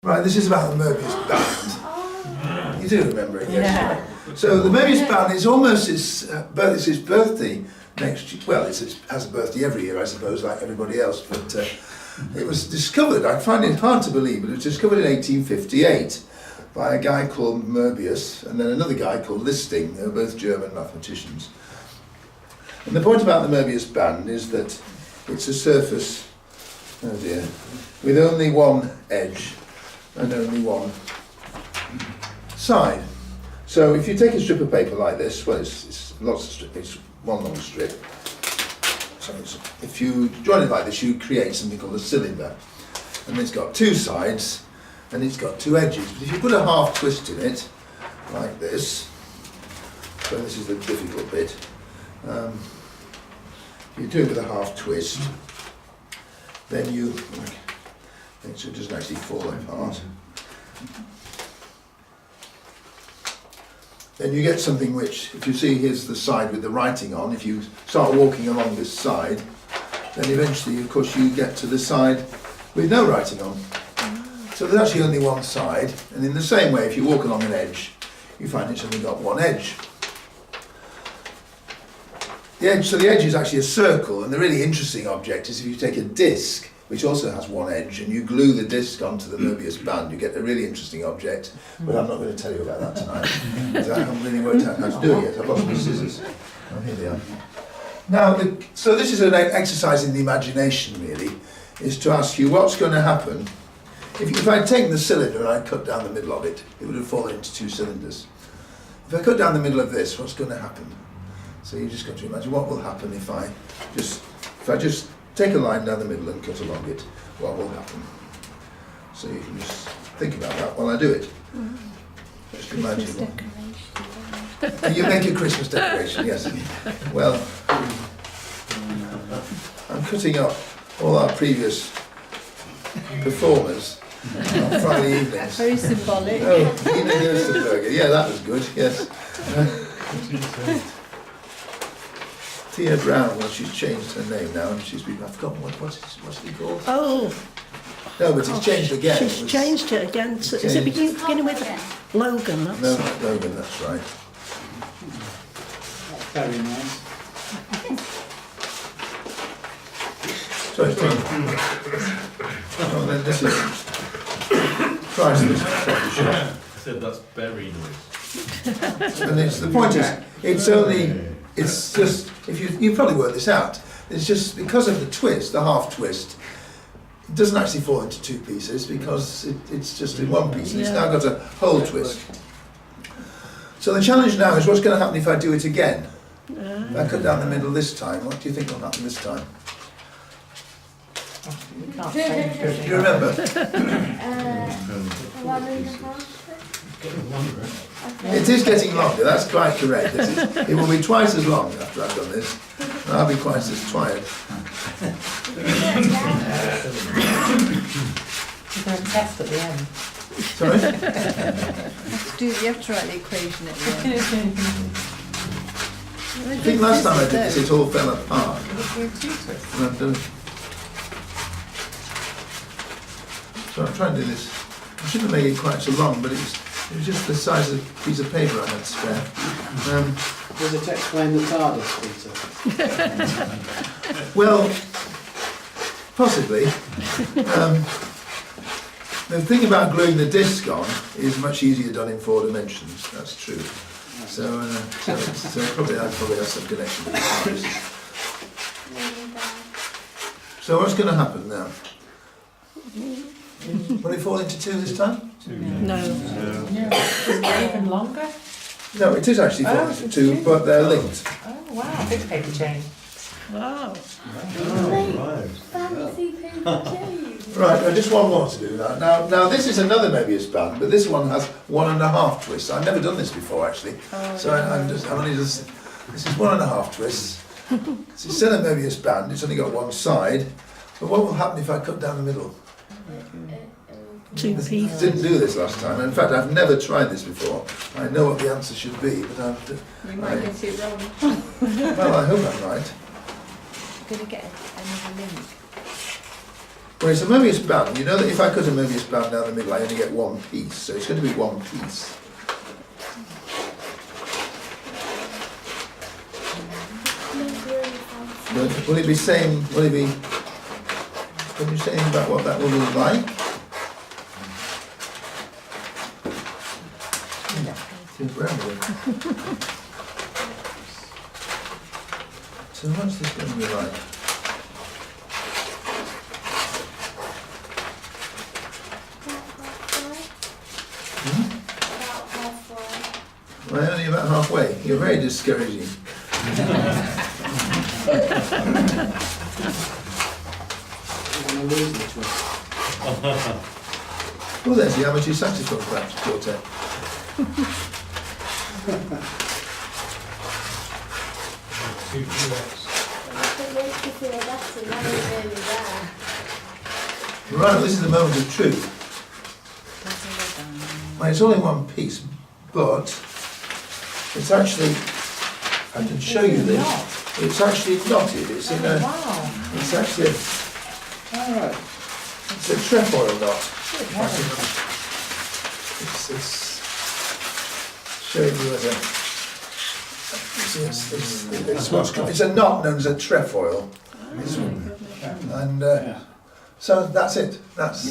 Right, this is about the Moebius band. You do remember it, yes? Yeah. So the Moebius band is almost it's his birthday next year. Well, it has a birthday every year, I suppose, like everybody else. But it was discovered, I find it hard to believe, but it was discovered in 1858 by a guy called Moebius and then another guy called Listing. They were both German mathematicians. And the point about the Moebius band is that it's a surface, oh dear, with only one edge and only one side. So if you take a strip of paper like this, well, it's lots of strip, it's one long strip. So if you join it like this, you create something called a cylinder, and it's got two sides and it's got two edges. But if you put a half twist in it, like this, so this is the difficult bit. If you do it with a half twist, then you, so it doesn't actually fall apart. Then you get something which, if you see here's the side with the writing on, if you start walking along this side, then eventually, of course, you get to the side with no writing on. So there's actually only one side, and in the same way, if you walk along an edge, you find it's only got one edge. So the edge is actually a circle, and the really interesting object is if you take a disc, which also has one edge, and you glue the disc onto the Moebius band, you get a really interesting object, but I'm not going to tell you about that tonight, because I haven't really worked out how to do it yet. I've lost my scissors. Oh, here they are. Now, so this is an exercise in the imagination, really, is to ask you what's going to happen. If I'd taken the cylinder and I'd cut down the middle of it, it would have fallen into two cylinders. If I cut down the middle of this, what's going to happen? So you just got to imagine what will happen if I just take a line down the middle and cut along it, what will happen? So you can just think about that while I do it. Just imagine. You make a Christmas decoration, yes. Well, I'm cutting up all our previous performers on Friday evenings. Very symbolic. Oh, Ina Gerstenberger. Yeah, that was good, yes. Tia Brown, well, she's changed her name now, and she's been, I've forgotten what's it called? Oh. No, but it's changed again. She's changed it again. So is it beginning with Logan? That's no, not Logan, that's right. That's very nice. So it's been, oh, then this is priceless. I said that's very nice. And the point is, it's just, if you probably worked this out, it's just because of the twist, the half twist, it doesn't actually fall into two pieces because it's just in one piece, and it's now got a whole twist. So the challenge now is what's going to happen if I do it again? If I cut down the middle this time, what do you think will happen this time? Do you remember? 1.5. It is getting longer, that's quite correct. It will be twice as long after I've done this, and I'll be quite as tired. You're going to test at the end. Sorry? You have to write the equation at the end. I think last time I did this, it all fell apart. And I've done it. So I'm trying to do this. I shouldn't have made it quite so long, but it was just the size of a piece of paper I had spare. Does it explain the TARDIS, Peter? Well, possibly. The thing about gluing the disc on is much easier done in 4 dimensions. That's true. So probably I have some connection with the TARDIS. So what's going to happen now? Will it fall into 2 this time? No. Is it even longer? No, it is actually falling into 2, but they're linked. Oh wow, big paper chain. Wow. Fancy paper too. Right, just one more to do now. Now this is another Moebius band, but this one has 1.5 twists. I've never done this before actually, so this is 1.5 twists. It's still a Moebius band. It's only got one side. But what will happen if I cut down the middle? 2 pieces. Didn't do this last time. In fact, I've never tried this before. I know what the answer should be, but We might get it wrong. well, I hope I'm right. Going to get another link. Well, it's a Moebius band. You know that if I cut a Moebius band down the middle, I only get one piece. So it's going to be one piece. But will it be saying? Will it be? Can you say anything about what that will look like? Seems rambling. So what's this going to be like? Well, only about halfway. You're very discouraging. You're going to lose the twist. Well, there's the amateur saxophone quartet. Two duets. It makes you feel better when you're really there. Right, this is the moment of truth. Well, it's all in one piece, but it's actually, I can show you this. It's actually knotted. It's in a, Wow. it's actually, Alright. it's a trefoil knot. It's showing you as a, it's a knot known as a trefoil. And so that's it. That's.